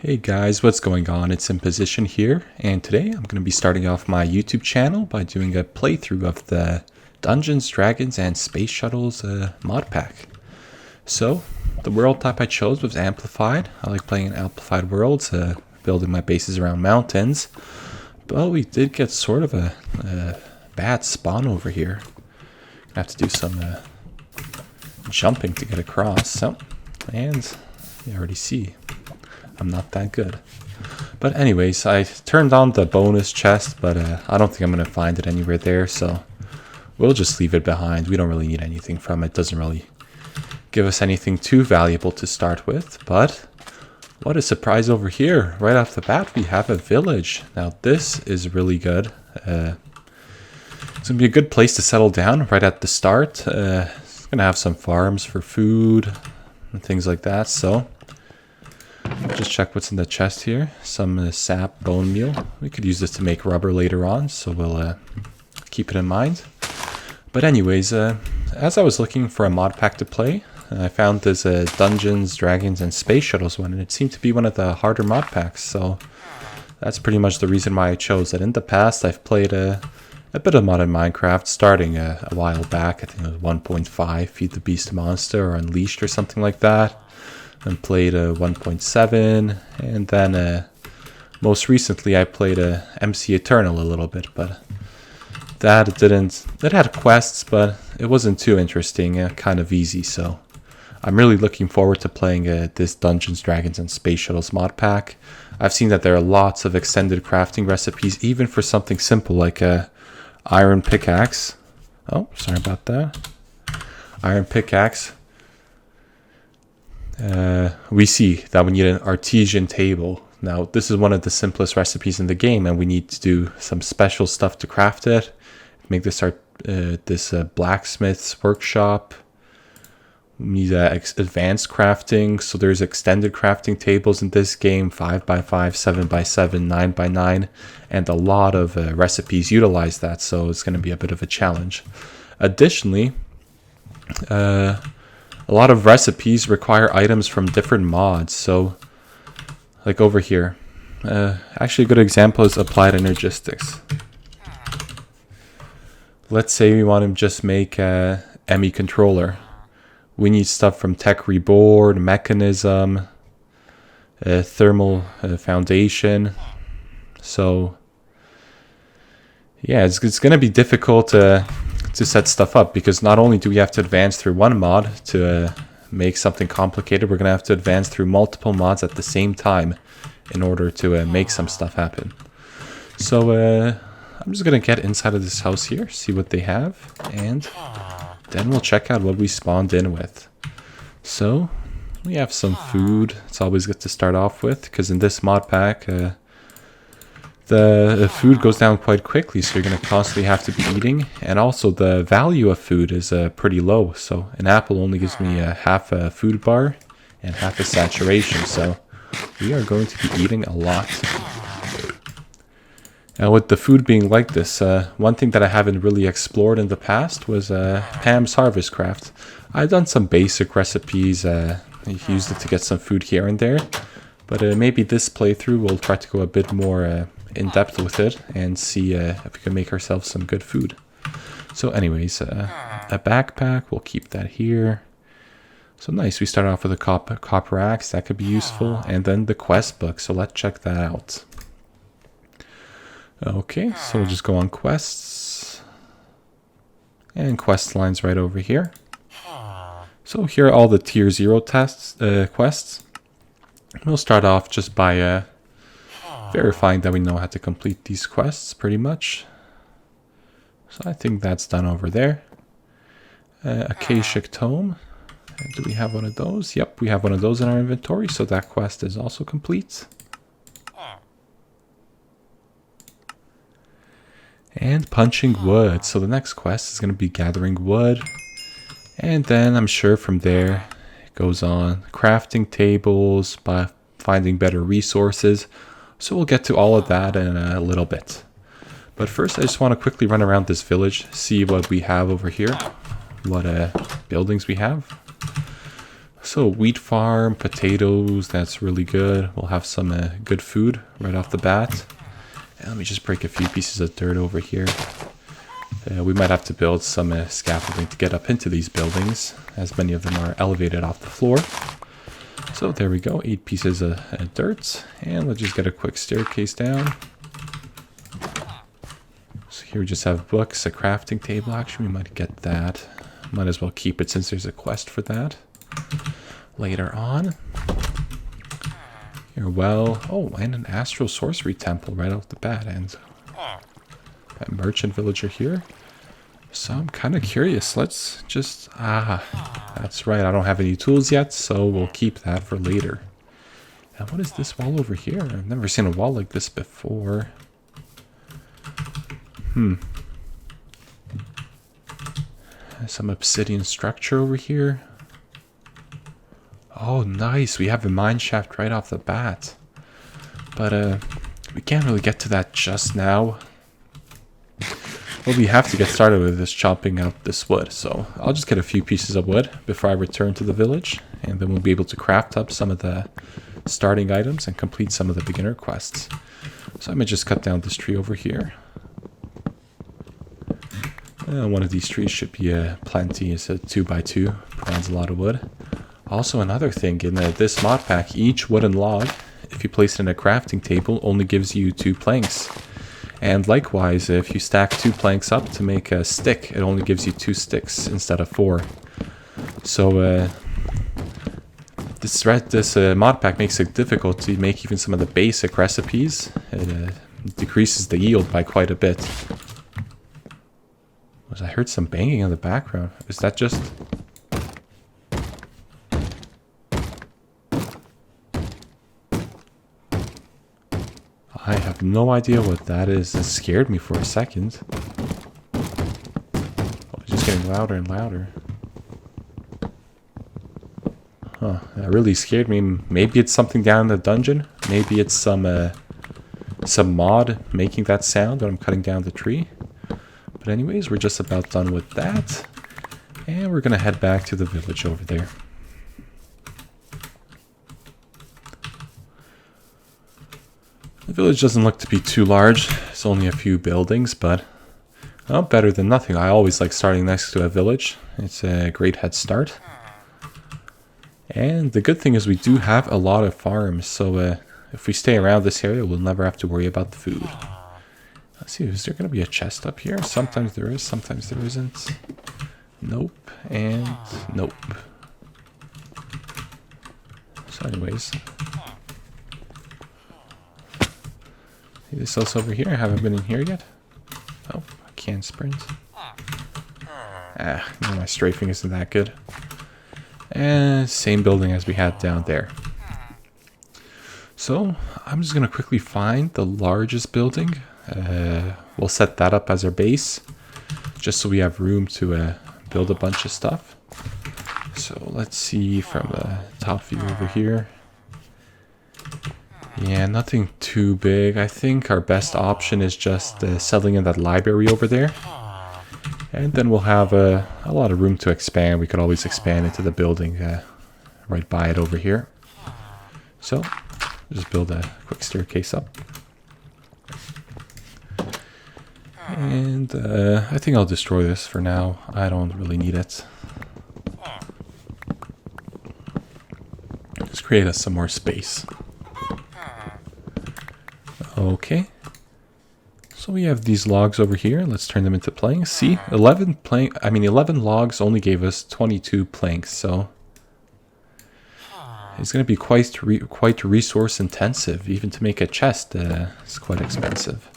Hey guys, what's going on? It's Imposition here, and today I'm going to be starting off my YouTube channel by doing a playthrough of the Dungeons, Dragons, and Space Shuttles mod pack. So, the world type I chose was Amplified. I like playing in Amplified worlds, building my bases around mountains. But we did get sort of a bad spawn over here. I have to do some jumping to get across. So, and you already see I'm not that good. But anyways, I turned on the bonus chest, but I don't think I'm going to find it anywhere there, so we'll just leave it behind. We don't really need anything from it. It doesn't really give us anything too valuable to start with, but what a surprise over here. Right off the bat, we have a village. Now this is really good. It's going to be a good place to settle down right at the start. It's going to have some farms for food and things like that, so just check what's in the chest here. Some sap bone meal. We could use this to make rubber later on, so we'll keep it in mind. But anyways, as I was looking for a mod pack to play, I found this Dungeons, Dragons, and Space Shuttles one, and it seemed to be one of the harder mod packs, so that's pretty much the reason why I chose it. In the past, I've played a bit of modded Minecraft, starting a while back. I think it was 1.5, Feed the Beast Monster, or Unleashed, or something like that. And played 1.7, and then most recently I played MC Eternal a little bit, but that didn't. It had quests, but it wasn't too interesting. Kind of easy, so I'm really looking forward to playing this Dungeons, Dragons, and Space Shuttles mod pack. I've seen that there are lots of extended crafting recipes, even for something simple like a iron pickaxe. Oh, sorry about that. Iron pickaxe. We see that we need an artesian table. Now, this is one of the simplest recipes in the game, and we need to do some special stuff to craft it. Make this blacksmith's workshop. We need advanced crafting, so there's extended crafting tables in this game, 5x5, 7x7, 9x9, and a lot of recipes utilize that, so it's going to be a bit of a challenge. Additionally, a lot of recipes require items from different mods, so like over here. Actually, a good example is Applied Energistics. Let's say we want to just make a ME controller. We need stuff from Tech Reborn, Mechanism, Thermal Foundation. So yeah, it's going to be difficult to set stuff up, because not only do we have to advance through one mod to make something complicated, we're going to have to advance through multiple mods at the same time in order to make some stuff happen. So I'm just going to get inside of this house here, see what they have, and then we'll check out what we spawned in with. So we have some food. It's always good to start off with, because in this mod pack the food goes down quite quickly, so you're going to constantly have to be eating. And also the value of food is pretty low. So an apple only gives me half a food bar and half a saturation. So we are going to be eating a lot. And with the food being like this, one thing that I haven't really explored in the past was Pam's Harvest Craft. I've done some basic recipes, used it to get some food here and there. But maybe this playthrough we'll try to go a bit more in depth with it and see if we can make ourselves some good food. So anyways, a backpack, we'll keep that here. So nice, we start off with a copper axe, that could be useful, and then the quest book, so let's check that out. Okay, so we'll just go on quests, and quest lines right over here. So here are all the tier 0 quests. We'll start off just by verifying that we know how to complete these quests, pretty much. So I think that's done over there. Akashic Tome. Do we have one of those? Yep, we have one of those in our inventory, so that quest is also complete. And Punching Wood. So the next quest is going to be gathering wood. And then I'm sure from there it goes on. Crafting tables, by finding better resources. So we'll get to all of that in a little bit. But first I just want to quickly run around this village, see what we have over here. What buildings we have. So wheat farm, potatoes, that's really good. We'll have some good food right off the bat. And let me just break a few pieces of dirt over here. We might have to build some scaffolding to get up into these buildings, as many of them are elevated off the floor. So there we go, 8 pieces of dirt, and let's just get a quick staircase down. So here we just have books, a crafting table. Actually, we might get that. Might as well keep it since there's a quest for that later on. Here, well, oh, and an astral sorcery temple right off the bat, and a merchant villager here. So I'm kind of curious. Let's just, that's right. I don't have any tools yet, so we'll keep that for later. And what is this wall over here? I've never seen a wall like this before. Some obsidian structure over here. Oh, nice. We have a mine shaft right off the bat. But we can't really get to that just now. Well, we have to get started with this chopping out this wood, so I'll just get a few pieces of wood before I return to the village, and then we'll be able to craft up some of the starting items and complete some of the beginner quests. So I'm going to just cut down this tree over here. One of these trees should be plenty. It's a 2x2, provides a lot of wood. Also, another thing, in this mod pack, each wooden log, if you place it in a crafting table, only gives you 2 planks. And likewise, if you stack 2 planks up to make a stick, it only gives you 2 sticks instead of 4. So this mod pack makes it difficult to make even some of the basic recipes. It decreases the yield by quite a bit. I heard some banging in the background. Is that just... I have no idea what that is. It scared me for a second. Oh, it's just getting louder and louder. Huh, that really scared me. Maybe it's something down in the dungeon. Maybe it's some mod making that sound when I'm cutting down the tree. But anyways, we're just about done with that. And we're going to head back to the village over there. The village doesn't look to be too large. It's only a few buildings, but well, better than nothing. I always like starting next to a village. It's a great head start. And the good thing is we do have a lot of farms, so if we stay around this area, we'll never have to worry about the food. Let's see, is there going to be a chest up here? Sometimes there is, sometimes there isn't. Nope, and nope. So anyways. See this else over here? I haven't been in here yet. Oh, I can't sprint. My strafing isn't that good. And same building as we had down there. So I'm just going to quickly find the largest building. We'll set that up as our base, just so we have room to build a bunch of stuff. So let's see from the top view over here. Yeah, nothing too big. I think our best option is just settling in that library over there. And then we'll have a lot of room to expand. We could always expand into the building right by it over here. So just build a quick staircase up. And I think I'll destroy this for now. I don't really need it. Just create us some more space. Okay. So we have these logs over here. Let's turn them into planks. See, 11 logs only gave us 22 planks. So it's going to be quite resource intensive. Even to make a chest, it's quite expensive.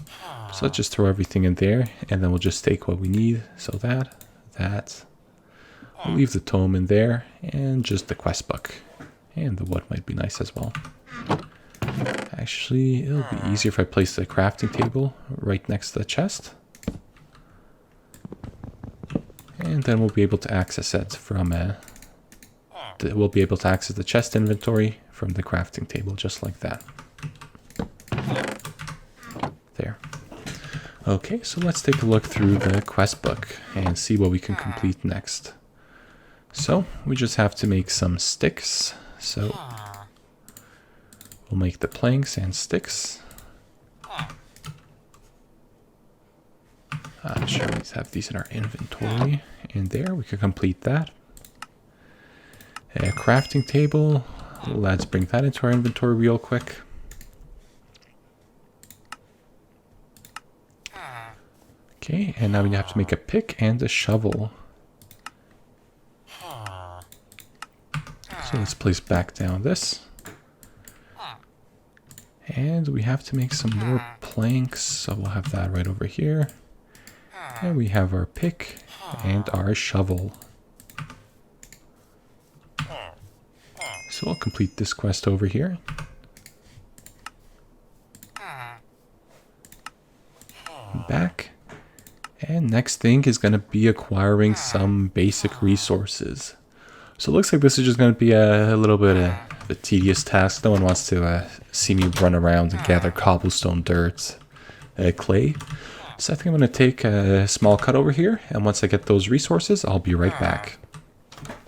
So let's just throw everything in there, and then we'll just take what we need. So that. We'll leave the tome in there, and just the quest book. And the wood might be nice as well. Actually, it'll be easier if I place the crafting table right next to the chest. And then we'll be able to access it from we'll be able to access the chest inventory from the crafting table, just like that. There. Okay, so let's take a look through the quest book and see what we can complete next. So we just have to make some sticks. So we'll make the planks and sticks. Sure, let's have these in our inventory. And there, we could complete that. A crafting table. Let's bring that into our inventory real quick. Okay, and now we have to make a pick and a shovel. So let's place back down this. And we have to make some more planks, so we'll have that right over here. And we have our pick and our shovel. So I'll complete this quest over here. Back. And next thing is going to be acquiring some basic resources. So it looks like this is just going to be a little bit of a tedious task. No one wants to see me run around and gather cobblestone, dirt, clay. So I think I'm going to take a small cut over here, and once I get those resources, I'll be right back.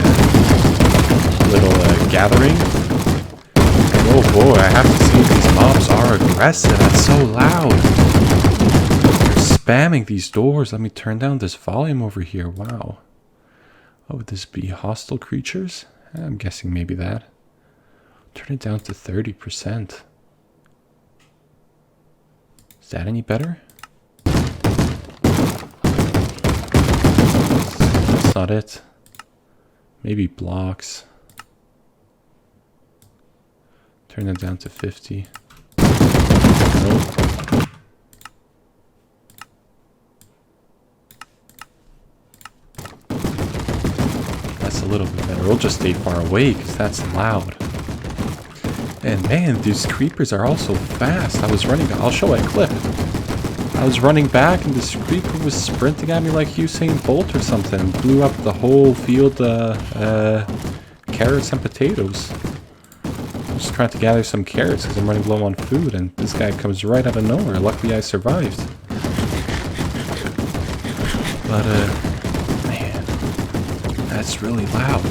A little gathering. Oh boy, I have to see if these mobs are aggressive. That's so loud. They're spamming these doors. Let me turn down this volume over here. Wow. What would this be? Hostile creatures? I'm guessing maybe that. Turn it down to 30%. Is that any better? That's not it. Maybe blocks. Turn that down to 50. Nope. That's a little bit better. We'll just stay far away because that's loud. And man, these creepers are also fast. I was running, I'll show a clip. I was running back and this creeper was sprinting at me like Usain Bolt or something. Blew up the whole field, carrots and potatoes. I'm just trying to gather some carrots because I'm running low on food, and this guy comes right out of nowhere. Luckily I survived. But, man, that's really loud.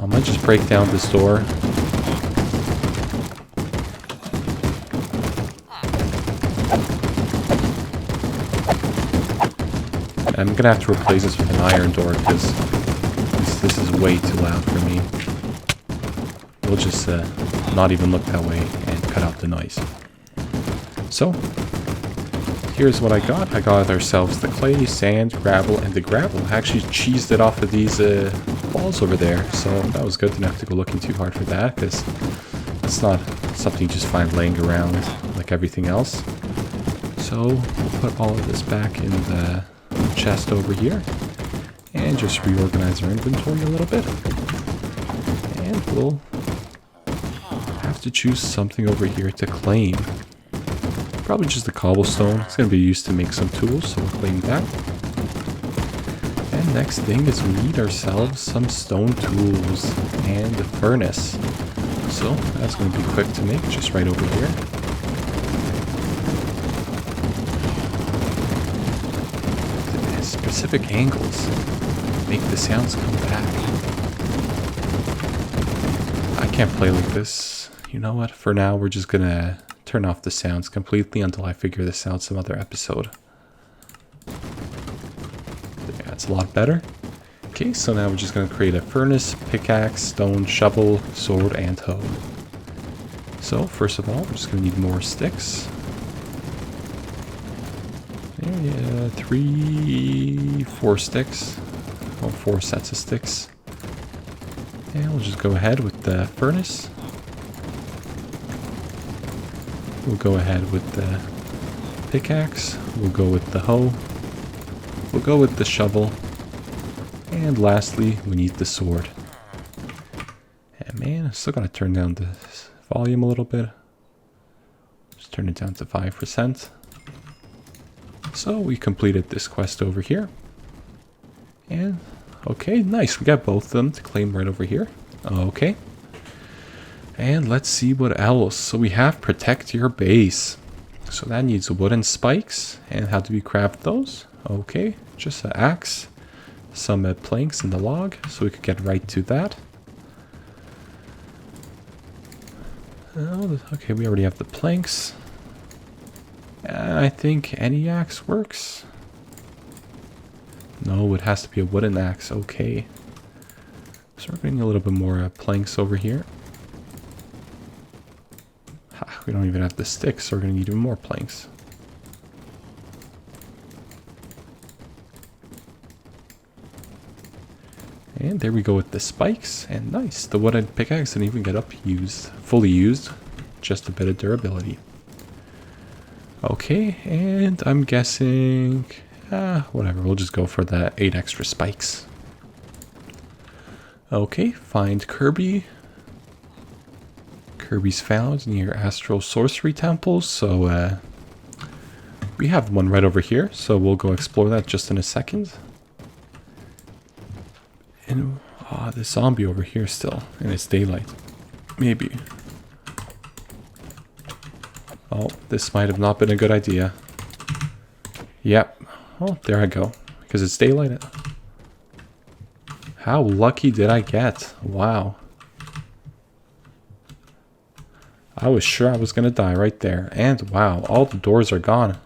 I might just break down this door. I'm gonna have to replace this with an iron door because this is way too loud for me. We'll just not even look that way and cut out the noise. So, here's what I got. I got ourselves the clay, sand, gravel, and the gravel. I actually cheesed it off of these balls over there, so that was good. Didn't have to go looking too hard for that because it's not something you just find laying around like everything else. So, we'll put all of this back in the chest over here and just reorganize our inventory a little bit, and we'll have to choose something over here to claim. Probably just the cobblestone. It's going to be used to make some tools, so we'll claim that. And next thing is we need ourselves some stone tools and a furnace. So that's going to be quick to make, just right over here. Specific angles make the sounds come back. I can't play like this. You know what? For now, we're just gonna turn off the sounds completely until I figure this out some other episode. That's a lot better. Okay, so now we're just gonna create a furnace, pickaxe, stone, shovel, sword, and hoe. So first of all, we're just gonna need more sticks. Yeah, 4 sticks. Well, 4 sets of sticks. And we'll just go ahead with the furnace. We'll go ahead with the pickaxe. We'll go with the hoe. We'll go with the shovel. And lastly, we need the sword. And man, I'm still gonna turn down the volume a little bit. Just turn it down to 5%. So we completed this quest over here. And, okay, nice. We got both of them to claim right over here. Okay. And let's see what else. So we have protect your base. So that needs wooden spikes. And how do we craft those? Okay, just an axe, some planks in the log, so we could get right to that. Oh, okay, we already have the planks. I think any axe works. No, it has to be a wooden axe. Okay. So we're getting a little bit more planks over here. Ha, we don't even have the sticks, so we're going to need even more planks. And there we go with the spikes. And nice, the wooden pickaxe didn't even get fully used. Just a bit of durability. Okay, and I'm guessing... whatever, we'll just go for the 8 extra spikes. Okay, find Kirby. Kirby's found near Astral Sorcery Temples, so we have one right over here, so we'll go explore that just in a second. And this zombie over here still, and it's daylight. Maybe. Oh, this might have not been a good idea. Yep. Oh, there I go. Because it's daylight. How lucky did I get? Wow. I was sure I was going to die right there. And wow, all the doors are gone.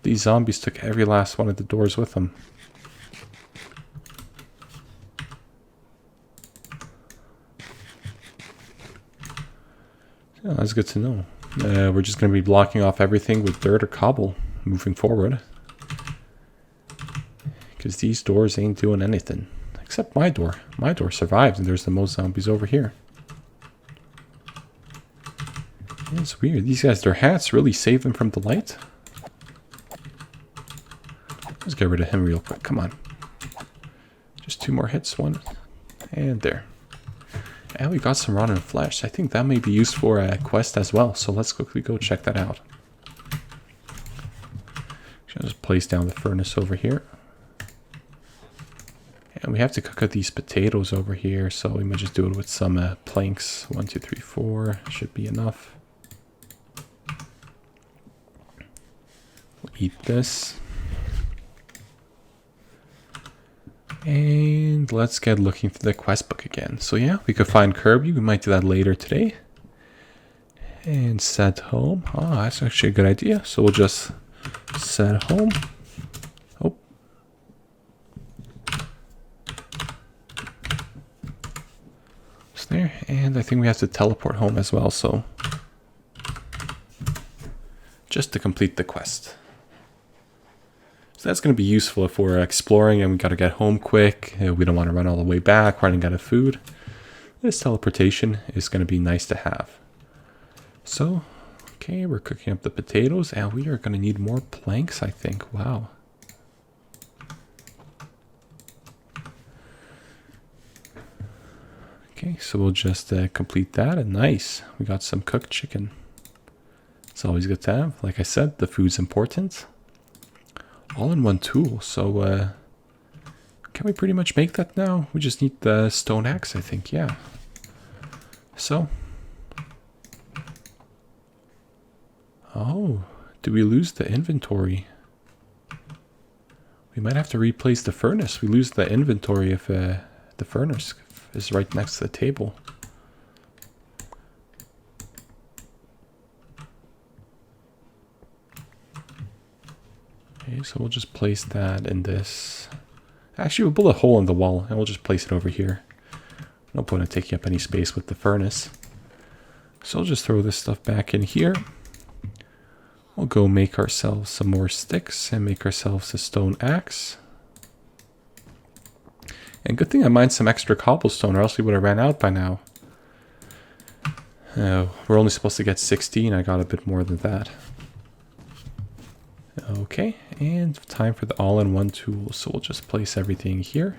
These zombies took every last one of the doors with them. Yeah, that's good to know. We're just going to be blocking off everything with dirt or cobble moving forward. Because these doors ain't doing anything. Except my door. My door survives and there's the most zombies over here. It's weird. These guys, their hats really save them from the light. Let's get rid of him real quick. Come on. Just 2 more hits. 1. And there. And we got some rotten flesh. I think that may be used for a quest as well. So let's quickly go check that out. Just place down the furnace over here. And we have to cook up these potatoes over here. So we might just do it with some planks. 1, 2, 3, 4. Should be enough. We'll eat this. And let's get looking through the quest book again. So yeah, we could find Kirby. We might do that later today. And set home. Oh, that's actually a good idea. So we'll just set home. Oh. It's there. And I think we have to teleport home as well. So just to complete the quest. So that's going to be useful if we're exploring and we got to get home quick. We don't want to run all the way back, running out of food. This teleportation is going to be nice to have. So, okay, we're cooking up the potatoes and we are going to need more planks, I think. Wow. Okay, so we'll just complete that. And nice. We got some cooked chicken. It's always good to have. Like I said, the food's important. All-in-one tool, so can we pretty much make that now? We just need the stone axe, I think, yeah. So. Oh, do we lose the inventory? We might have to replace the furnace. We lose the inventory if the furnace is right next to the table. Okay, so we'll just place that in this. Actually, we'll build a hole in the wall and we'll just place it over here. No point in taking up any space with the furnace. So I'll just throw this stuff back in here. We'll go make ourselves some more sticks and make ourselves a stone axe. And good thing I mined some extra cobblestone or else we would have ran out by now. We're only supposed to get 16. I got a bit more than that. Okay, and time for the all-in-one tool. So we'll just place everything here.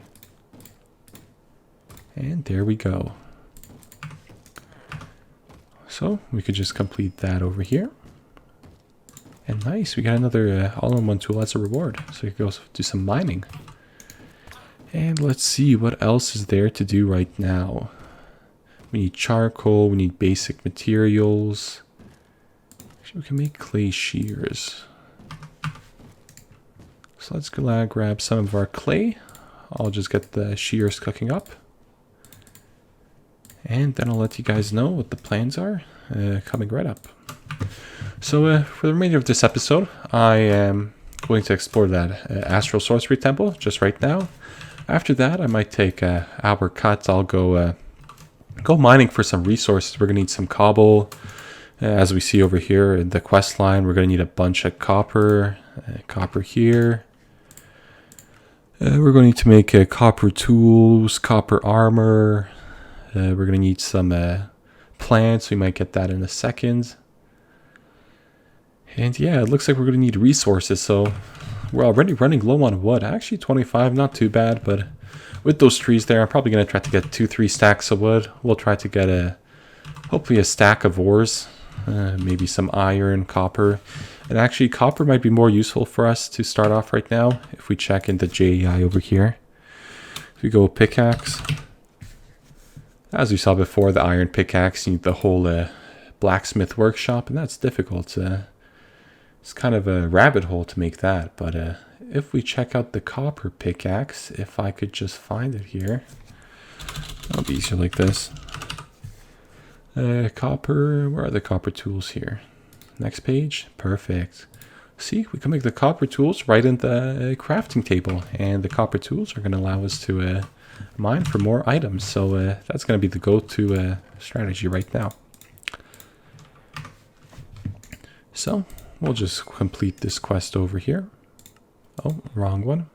And there we go. So we could just complete that over here. And nice, we got another all-in-one tool as a reward. So you can go do some mining. And let's see what else is there to do right now. We need charcoal, we need basic materials. We can make clay shears. So let's go grab some of our clay. I'll just get the shears cooking up. And then I'll let you guys know what the plans are coming right up. So for the remainder of this episode, I am going to explore that Astral Sorcery Temple just right now. After that, I might take our cut. I'll go mining for some resources. We're going to need some cobble. As we see over here in the quest line, we're going to need a bunch of copper. Copper here. We're going to make copper tools, copper armor. We're going to need some plants. We might get that in a second. And yeah, it looks like we're going to need resources. So we're already running low on wood. Actually, 25, not too bad. But with those trees there, I'm probably going to try to get 2-3 stacks of wood. We'll try to get hopefully a stack of ores. Maybe some iron, copper. And actually, copper might be more useful for us to start off right now. If we check into JEI over here. If we go pickaxe. As we saw before, the iron pickaxe, you need the whole blacksmith workshop. And that's difficult. It's kind of a rabbit hole to make that. But if we check out the copper pickaxe, if I could just find it here. That'll be easier like this. Copper, where are the copper tools here? Next page, perfect. See, we can make the copper tools right in the crafting table, and the copper tools are going to allow us to mine for more items. So that's going to be the go-to strategy right now. So we'll just complete this quest over here. Oh, wrong one.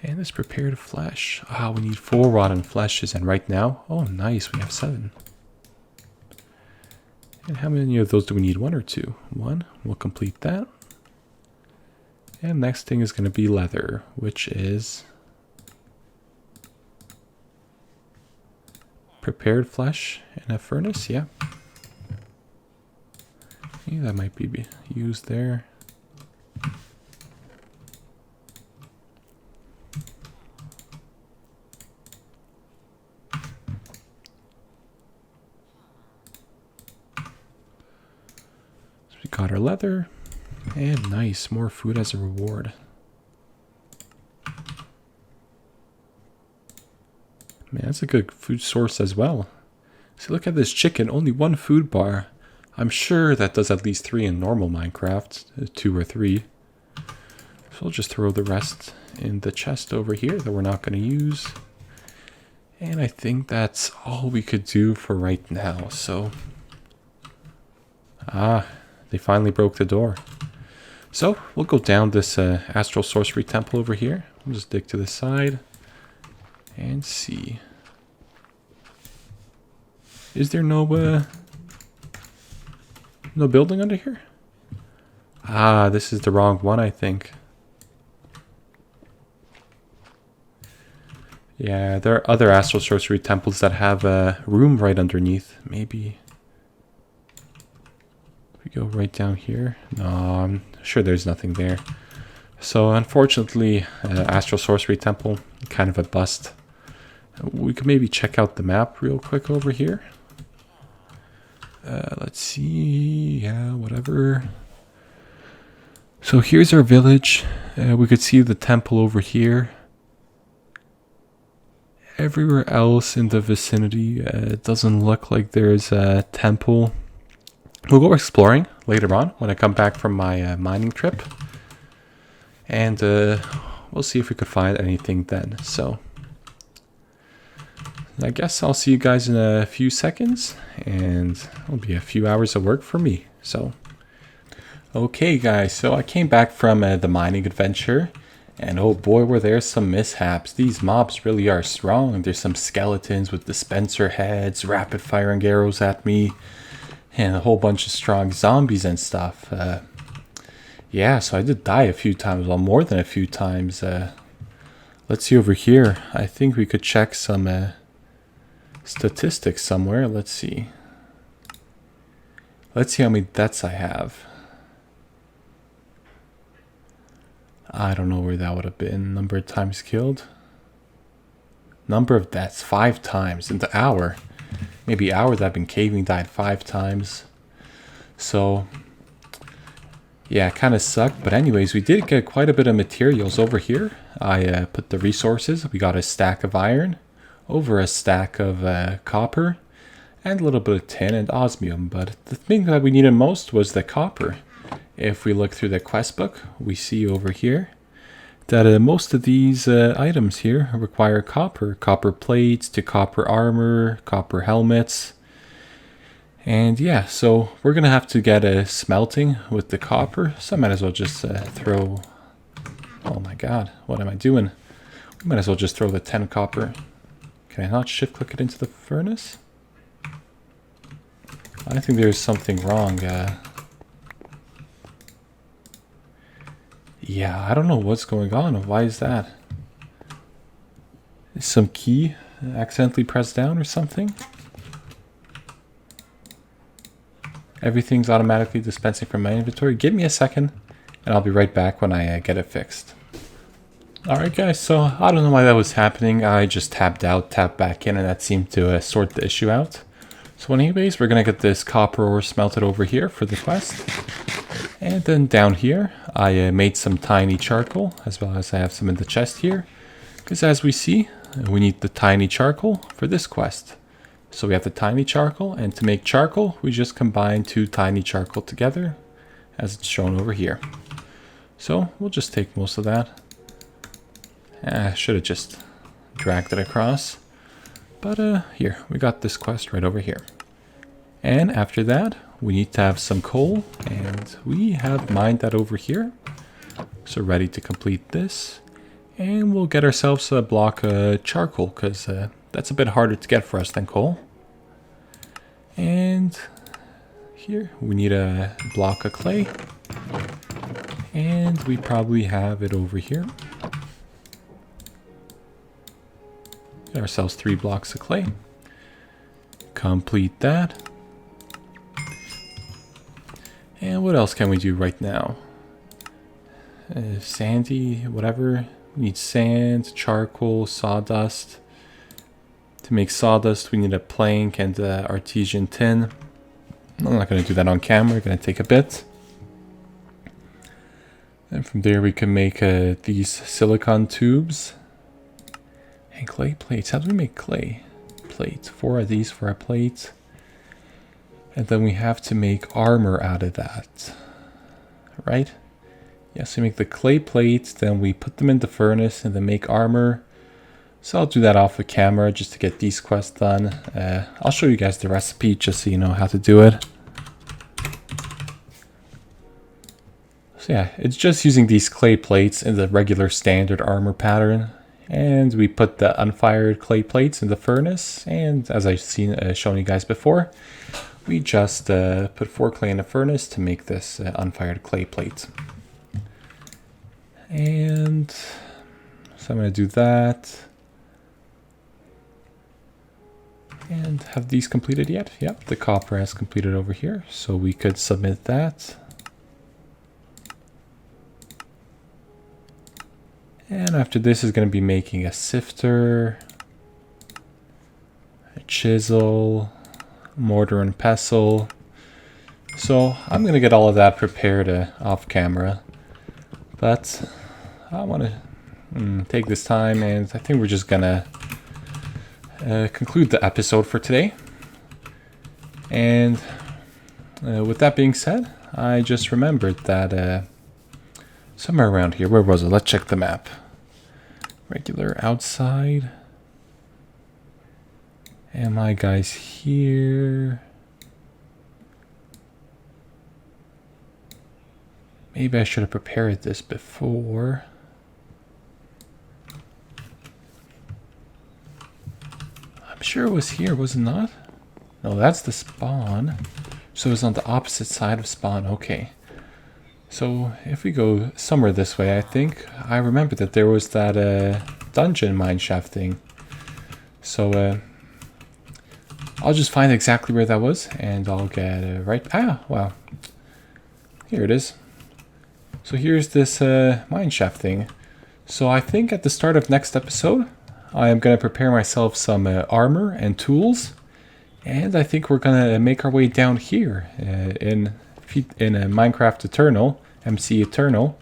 And let's prepare the flesh. Ah, we need 4 rotten fleshes, and right now, oh nice, we have 7. And how many of those do we need? 1 or 2? 1, we'll complete that. And next thing is going to be leather, which is prepared flesh in a furnace, yeah. Yeah, that might be used there. Got our leather, and nice, more food as a reward. Man, that's a good food source as well. See, look at this chicken, only 1 food bar. I'm sure that does at least 3 in normal Minecraft, 2 or 3. So we'll just throw the rest in the chest over here that we're not going to use. And I think that's all we could do for right now, so... They finally broke the door. So, we'll go down this Astral Sorcery Temple over here. We'll just dig to the side. And see. Is there no building under here? Ah, this is the wrong one, I think. Yeah, there are other Astral Sorcery Temples that have a room right underneath. Maybe... go right down here. No, I'm sure there's nothing there. So unfortunately, Astral Sorcery Temple, kind of a bust. We could maybe check out the map real quick over here. Let's see. Yeah, whatever. So here's our village. We could see the temple over here. Everywhere else in the vicinity, it doesn't look like there's a temple. We'll go exploring later on when I come back from my mining trip. And we'll see if we could find anything then. So I guess I'll see you guys in a few seconds. And it'll be a few hours of work for me. So, okay guys, so I came back from the mining adventure. And oh boy, were there some mishaps. These mobs really are strong. There's some skeletons with dispenser heads, rapid firing arrows at me. And a whole bunch of strong zombies and stuff. Yeah, so I did die a few times. Well, more than a few times. Let's see over here. I think we could check some statistics somewhere. Let's see. Let's see how many deaths I have. I don't know where that would have been. Number of times killed. Number of deaths, 5 times in the hour. maybe hour that I've been caving, died 5 times. So yeah, it kind of sucked. But anyways, we did get quite a bit of materials over here. I put the resources. We got a stack of iron, over a stack of copper, and a little bit of tin and osmium. But the thing that we needed most was the copper. If we look through the quest book, we see over here that most of these items here require copper. Copper plates to copper armor, copper helmets. And yeah, so we're going to have to get a smelting with the copper. So I might as well just throw... Oh my god, what am I doing? We might as well just throw the 10 copper. Can I not shift click it into the furnace? I think there's something wrong. Yeah, I don't know what's going on. Why is that? Is some key accidentally pressed down or something? Everything's automatically dispensing from my inventory. Give me a second, and I'll be right back when I get it fixed. Alright guys, so I don't know why that was happening. I just tapped out, tapped back in, and that seemed to sort the issue out. So anyways, we're going to get this copper ore smelted over here for the quest. And then down here, I made some tiny charcoal, as well as I have some in the chest here. Because as we see, we need the tiny charcoal for this quest. So we have the tiny charcoal, and to make charcoal, we just combine 2 tiny charcoal together, as it's shown over here. So we'll just take most of that. I should have just dragged it across. But here, we got this quest right over here. And after that, we need to have some coal, and we have mined that over here. So ready to complete this. And we'll get ourselves a block of charcoal, because that's a bit harder to get for us than coal. And here we need a block of clay. And we probably have it over here. Get ourselves 3 blocks of clay. Complete that. And what else can we do right now? Sandy, whatever. We need sand, charcoal, sawdust. To make sawdust, we need a plank and artesian tin. I'm not going to do that on camera. We're going to take a bit. And from there, we can make these silicon tubes. And clay plates. How do we make clay plates? 4 of these for a plate. And then we have to make armor out of that. Right? Yes, we make the clay plates, then we put them in the furnace and then make armor. So I'll do that off the camera just to get these quests done. I'll show you guys the recipe just so you know how to do it. So yeah, it's just using these clay plates in the regular standard armor pattern. And we put the unfired clay plates in the furnace. And as I've shown you guys before, we just put 4 clay in the furnace to make this unfired clay plate. And so I'm going to do that. And have these completed yet? Yep, the copper has completed over here. So we could submit that. And after this is going to be making a sifter, a chisel, mortar and pestle. So I'm going to get all of that prepared off camera. But I want to take this time, and I think we're just going to conclude the episode for today. And with that being said, I just remembered that somewhere around here, where was it? Let's check the map. Regular outside. And my guy's here. Maybe I should have prepared this before. I'm sure it was here, was it not? No, that's the spawn. So it's on the opposite side of spawn. Okay. So if we go somewhere this way, I think I remember that there was that dungeon mineshaft thing. So I'll just find exactly where that was, and I'll get right. Ah, wow. Here it is. So here's this mineshaft thing. So I think at the start of next episode, I am going to prepare myself some armor and tools. And I think we're gonna make our way down here in Minecraft Eternal, MC Eternal.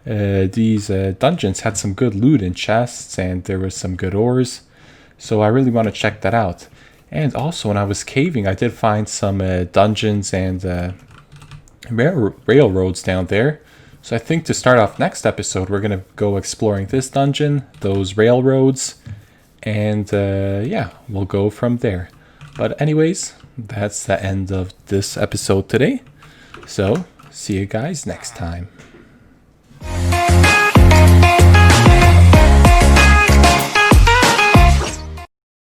These dungeons had some good loot and chests, and there was some good ores. So I really want to check that out. And also, when I was caving, I did find some dungeons and railroads down there. So I think to start off next episode, we're going to go exploring this dungeon, those railroads, and yeah, we'll go from there. But anyways, that's the end of this episode today. So, see you guys next time.